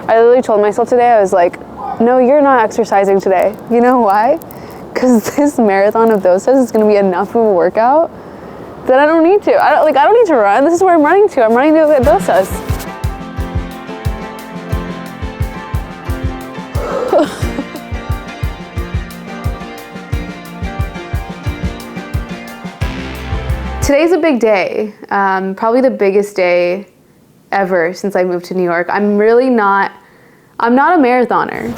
I literally told myself today, I was like, no, you're not exercising today. You know why? Because this marathon of dosas is going to be enough of a workout that I don't need to. I don't need to run. This is where I'm running to. I'm running to get dosas. Today's a big day, probably the biggest day ever since I moved to New York. I'm not a marathoner.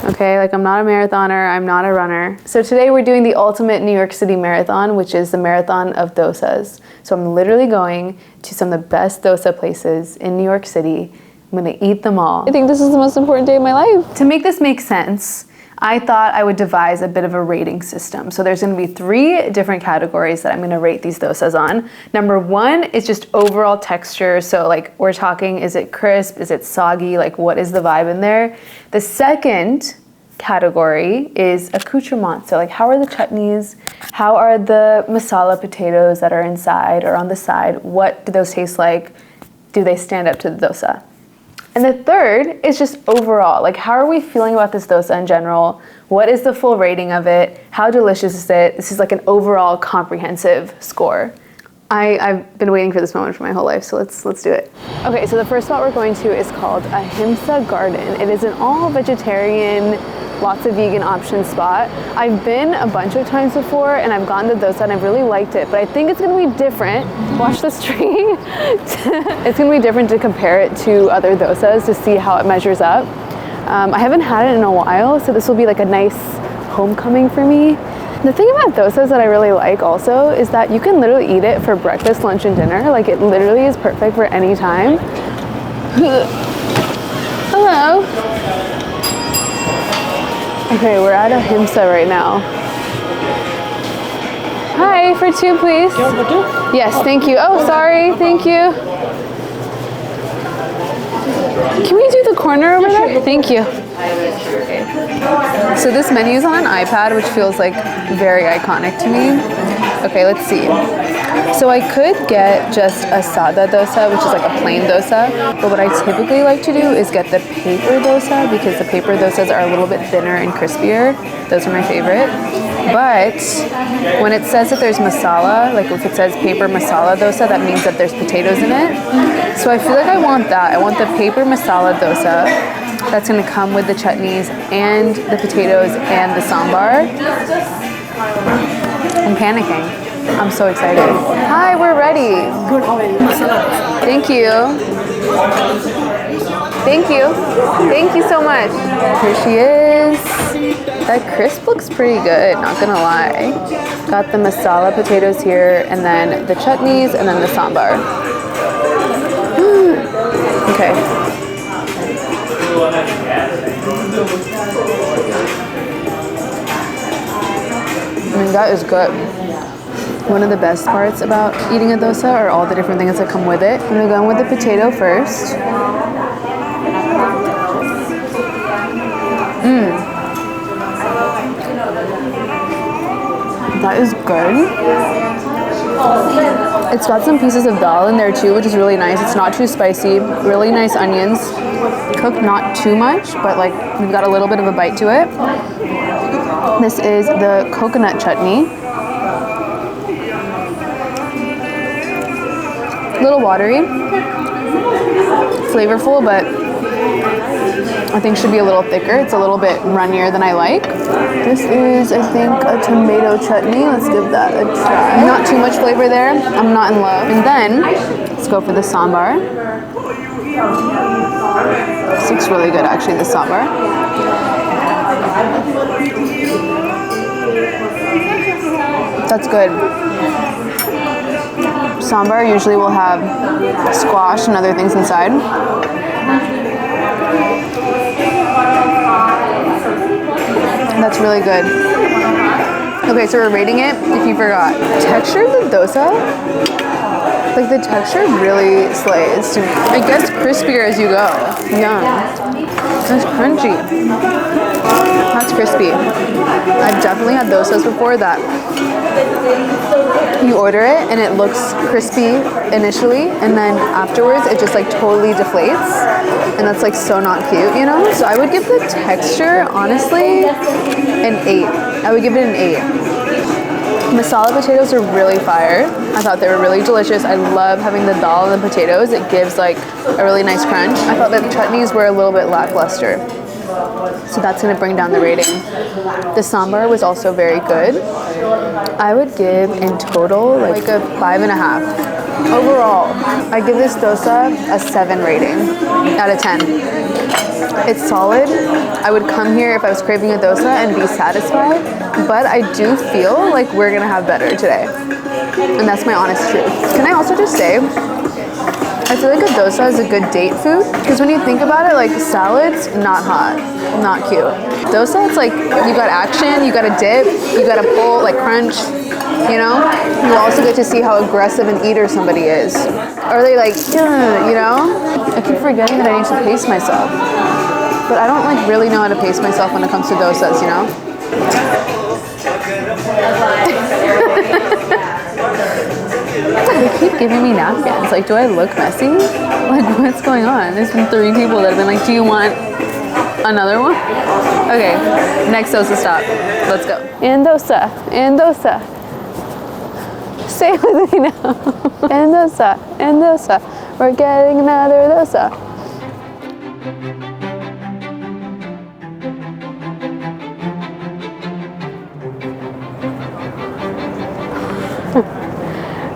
Okay, like I'm not a marathoner, I'm not a runner. So today we're doing the ultimate New York City marathon, which is the marathon of dosas. So I'm literally going to some of the best dosa places in New York City. I'm gonna eat them all. I think this is the most important day of my life. To make this make sense, I thought I would devise a bit of a rating system. So there's gonna be 3 different categories that I'm gonna rate these dosas on. Number 1 is just overall texture. So like we're talking, is it crisp? Is it soggy? Like what is the vibe in there? The second category is accoutrement. So like how are the chutneys? How are the masala potatoes that are inside or on the side? What do those taste like? Do they stand up to the dosa? And the third is just overall, like how are we feeling about this dosa in general? What is the full rating of it? How delicious is it? This is like an overall comprehensive score. I've been waiting for this moment for my whole life, so let's do it. Okay, so the first spot we're going to is called HSA Garden. It is an all vegetarian, lots of vegan options spot. I've been a bunch of times before and I've gotten the dosa and I've really liked it, but I think it's gonna be different. Watch this tree. It's gonna be different to compare it to other dosas to see how it measures up. I haven't had it in a while, so this will be like a nice homecoming for me. The thing about dosas that I really like also is that you can literally eat it for breakfast, lunch, and dinner. Like it literally is perfect for any time. Hello. Okay, we're at a HSA right now. Hi, for 2, please. You want for 2? Yes, thank you. Oh, sorry, thank you. Can we do the corner over there? Thank you. So this menu is on an iPad, which feels like very iconic to me. Okay, let's see. So I could get just a sada dosa, which is like a plain dosa, but what I typically like to do is get the paper dosa because the paper dosas are a little bit thinner and crispier. Those are my favorite. But when it says that there's masala, like if it says paper masala dosa, that means that there's potatoes in it. So I feel like I want that. I want the paper masala dosa. That's gonna come with the chutneys and the potatoes and the sambar. I'm panicking. I'm so excited. Hi, we're ready. Good, how are you? Masala. Thank you. Thank you. Thank you so much. Here she is. That crisp looks pretty good, not gonna lie. Got the masala potatoes here, and then the chutneys, and then the sambar. Okay. I mean, that is good. One of the best parts about eating a dosa are all the different things that come with it. I'm gonna go in with the potato first. That is good. It's got some pieces of dal in there too, which is really nice. It's not too spicy, really nice onions. Cooked not too much, but like we've got a little bit of a bite to it. This is the coconut chutney. A little watery, flavorful, but I think should be a little thicker. It's a little bit runnier than I like. This is, I think, a tomato chutney. Let's give that a try. Not too much flavor there. I'm not in love. And then, let's go for the sambar. This looks really good, actually, the sambar. That's good. Sambar usually will have squash and other things inside. That's really good. Okay, so we're rating it, if you forgot. Texture of the dosa, like the texture really slays to me. It gets crispier as you go. Yeah. It's crunchy. That's crispy. I've definitely had dosas before that You order it and it looks crispy initially, and then afterwards it just like totally deflates, and that's like so not cute, you know? So I would give the texture, honestly, an 8. I would give it an 8. Masala potatoes are really fire. I thought they were really delicious. I love having the dal and the potatoes. It gives like a really nice crunch. I thought that the chutneys were a little bit lackluster, so that's gonna bring down the rating. The sambar was also very good. I would give in total like a 5.5. Overall, I give this dosa a 7 rating out of 10. It's solid. I would come here if I was craving a dosa and be satisfied, but I do feel like we're gonna have better today. And that's my honest truth. Can I also just say, I feel like a dosa is a good date food, because when you think about it, like salads, not hot, not cute. Dosa, it's like you got action, you got a dip, you got a pull, like crunch, you know? You also get to see how aggressive an eater somebody is. Are they like, you know? I keep forgetting that I need to pace myself, but I don't like really know how to pace myself when it comes to dosas, you know? They keep giving me napkins. Like, do I look messy? Like, what's going on? There's been 3 people that have been like, do you want another one? Okay, next dosa stop. Let's go. And dosa, and dosa. Say it with me now. And dosa, and dosa. We're getting another dosa.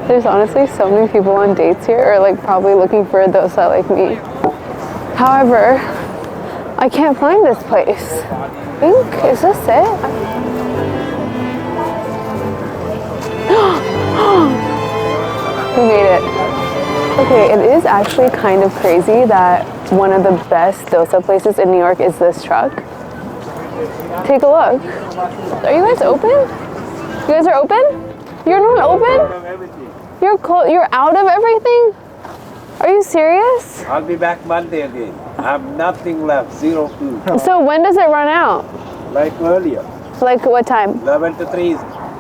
There's honestly so many people on dates here, or like probably looking for a dosa like me. However, I can't find this place. I think, is this it? We made it. Okay, it is actually kind of crazy that one of the best dosa places in New York is this truck. Take a look. Are you guys open? You guys are open? You're not open? You're out of everything? Are you serious? I'll be back Monday again. I have nothing left, 0 food. So when does it run out? Like earlier, Like what time? 11 to 3 is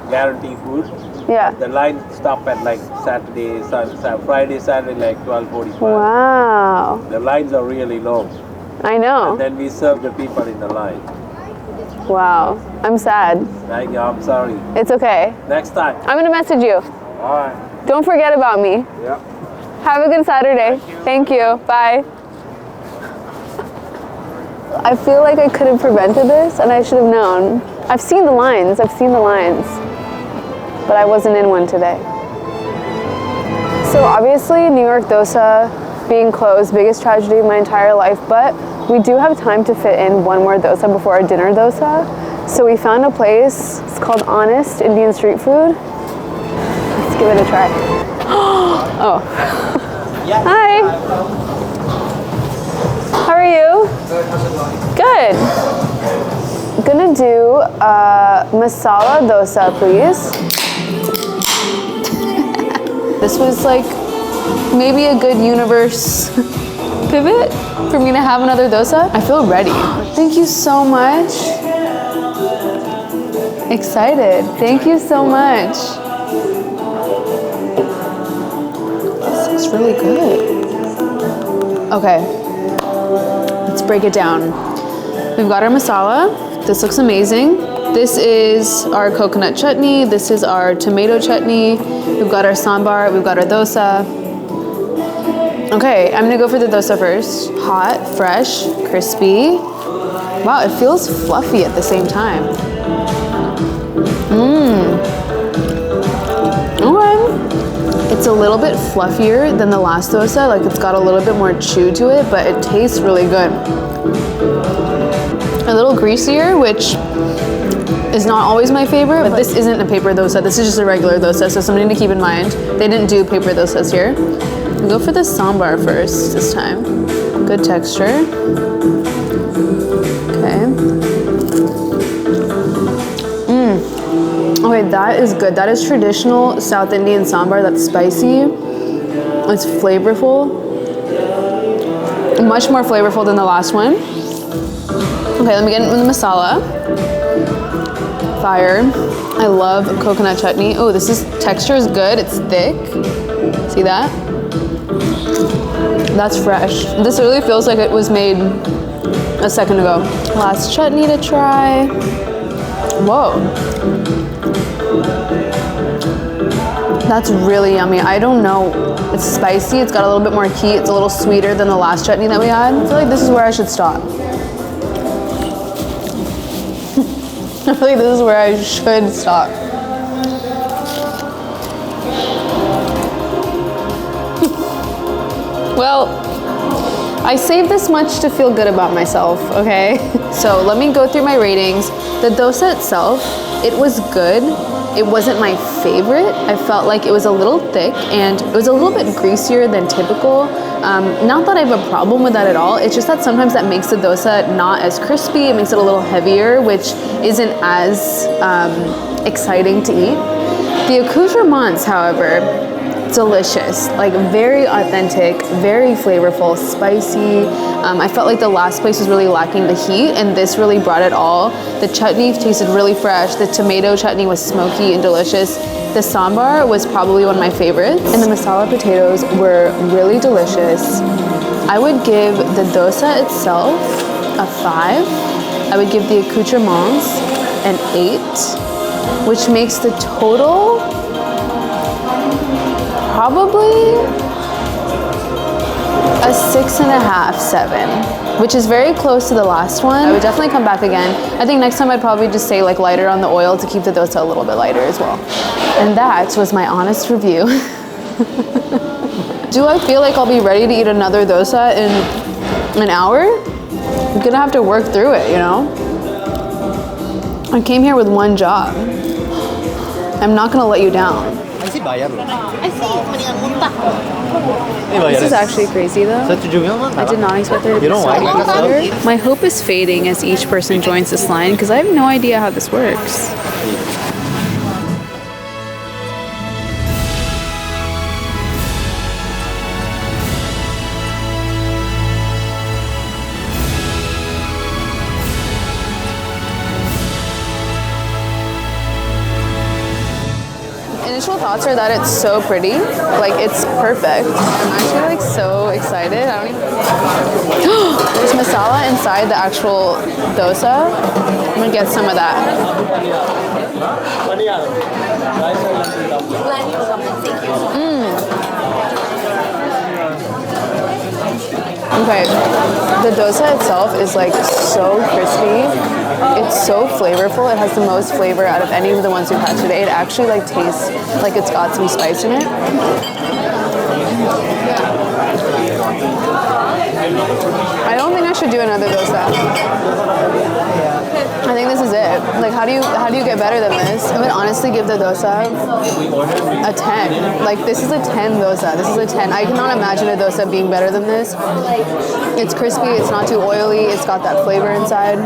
guaranteed food. Yeah. The line stop at like Saturday, Friday, Saturday, like 12:45. Wow. The lines are really long. I know. And then we serve the people in the line. Wow. I'm sad. Thank you, I'm sorry. It's okay. Next time. I'm gonna message you. All right. Don't forget about me. Yeah. Have a good Saturday. Thank you. Bye. I feel like I could have prevented this, and I should have known. I've seen the lines, but I wasn't in one today. So obviously, New York dosa being closed, biggest tragedy of my entire life, but we do have time to fit in one more dosa before our dinner dosa. So we found a place, it's called Honest Indian Street Food. Let's give it a try. Oh. Hi. How are you? Good. I'm gonna do masala dosa, please. This was like maybe a good universe pivot for me to have another dosa. I feel ready. Thank you so much. Excited. Thank you so much. This looks really good. Okay, let's break it down. We've got our masala. This looks amazing. This is our coconut chutney. This is our tomato chutney. We've got our sambar. We've got our dosa. Okay, I'm gonna go for the dosa first. Hot, fresh, crispy. Wow, it feels fluffy at the same time. Okay. It's a little bit fluffier than the last dosa. Like it's got a little bit more chew to it, but it tastes really good. A little greasier, which is not always my favorite, but this isn't a paper dosa. This is just a regular dosa, so something to keep in mind. They didn't do paper dosas here. We'll go for the sambar first this time. Good texture. Okay. Okay, that is good. That is traditional South Indian sambar. That's spicy. It's flavorful. Much more flavorful than the last one. Okay, let me get into the masala. Fire. I love coconut chutney. Oh, texture is good. It's thick. See that? That's fresh. This really feels like it was made a second ago. Last chutney to try. Whoa. That's really yummy. I don't know. It's spicy. It's got a little bit more heat. It's a little sweeter than the last chutney that we had. I feel like this is where I should stop. I feel like this is where I should stop. Well, I saved this much to feel good about myself, okay? So let me go through my ratings. The dosa itself, it was good. It wasn't my favorite. I felt like it was a little thick and it was a little bit greasier than typical. Not that I have a problem with that at all. It's just that sometimes that makes the dosa not as crispy. It makes it a little heavier, which isn't as exciting to eat. The accoutrements, however, delicious, like very authentic, very flavorful, spicy. I felt like the last place was really lacking the heat and this really brought it all. The chutney tasted really fresh. The tomato chutney was smoky and delicious. The sambar was probably one of my favorites. And the masala potatoes were really delicious. I would give the dosa itself a 5. I would give the accoutrements an 8, which makes the total probably a 6.5, 7, which is very close to the last one. I would definitely come back again. I think next time I'd probably just say like lighter on the oil to keep the dosa a little bit lighter as well. And that was my honest review. Do I feel like I'll be ready to eat another dosa in an hour? I'm gonna have to work through it, you know? I came here with one job. I'm not gonna let you down. This is actually crazy though. I did not expect there to be so many people here. My hope is fading as each person joins this line because I have no idea how this works. Initial thoughts are that it's so pretty, like it's perfect. I'm actually like so excited. I don't even. There's masala inside the actual dosa. I'm gonna get some of that. Okay, the dosa itself is like so crispy. It's so flavorful. It has the most flavor out of any of the ones we've had today. It actually like tastes like it's got some spice in it. I don't think I should do another dosa. I think this is it. Like how do you get better than this? I would honestly give the dosa a 10. Like this is a 10 dosa. This is a 10. I cannot imagine a dosa being better than this. It's crispy, it's not too oily, it's got that flavor inside.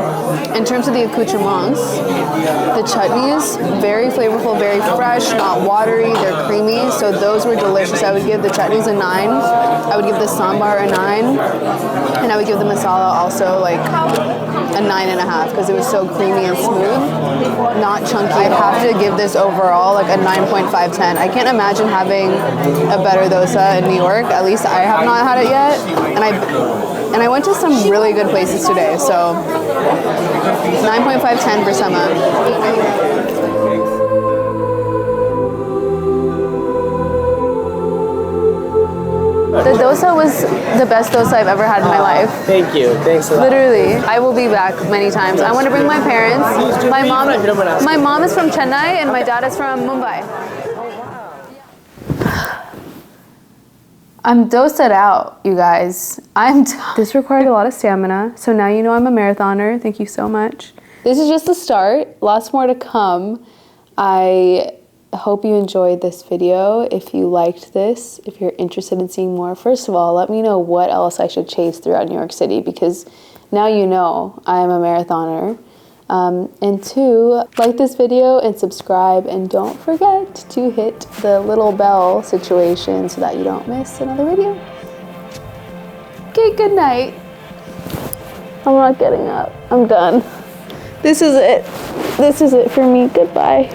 In terms of the accoutrements, the chutneys, very flavorful, very fresh, not watery, they're creamy, so those were delicious. I would give the chutneys a 9. I would give the sambar a 9. And I would give the masala also like a 9.5 because it was so creamy and smooth, not chunky. I'd have to give this overall like a 9.5/10. I can't imagine having a better dosa in New York. At least I have not had it yet. And I went to some really good places today, so 9.5/10 for Sema. The dosa was the best dosa I've ever had in my life. Thank you. Thanks a lot. Literally. I will be back many times. I want to bring my parents. My mom is from Chennai and my dad is from Mumbai. I'm dosed out, you guys. This required a lot of stamina, so now you know I'm a marathoner. Thank you so much. This is just the start. Lots more to come. I hope you enjoyed this video. If you liked this, if you're interested in seeing more, first of all, let me know what else I should chase throughout New York City because now you know I am a marathoner. And 2, like this video and subscribe, and don't forget to hit the little bell situation so that you don't miss another video. Okay, good night. I'm not getting up. I'm done. This is it. This is it for me. Goodbye.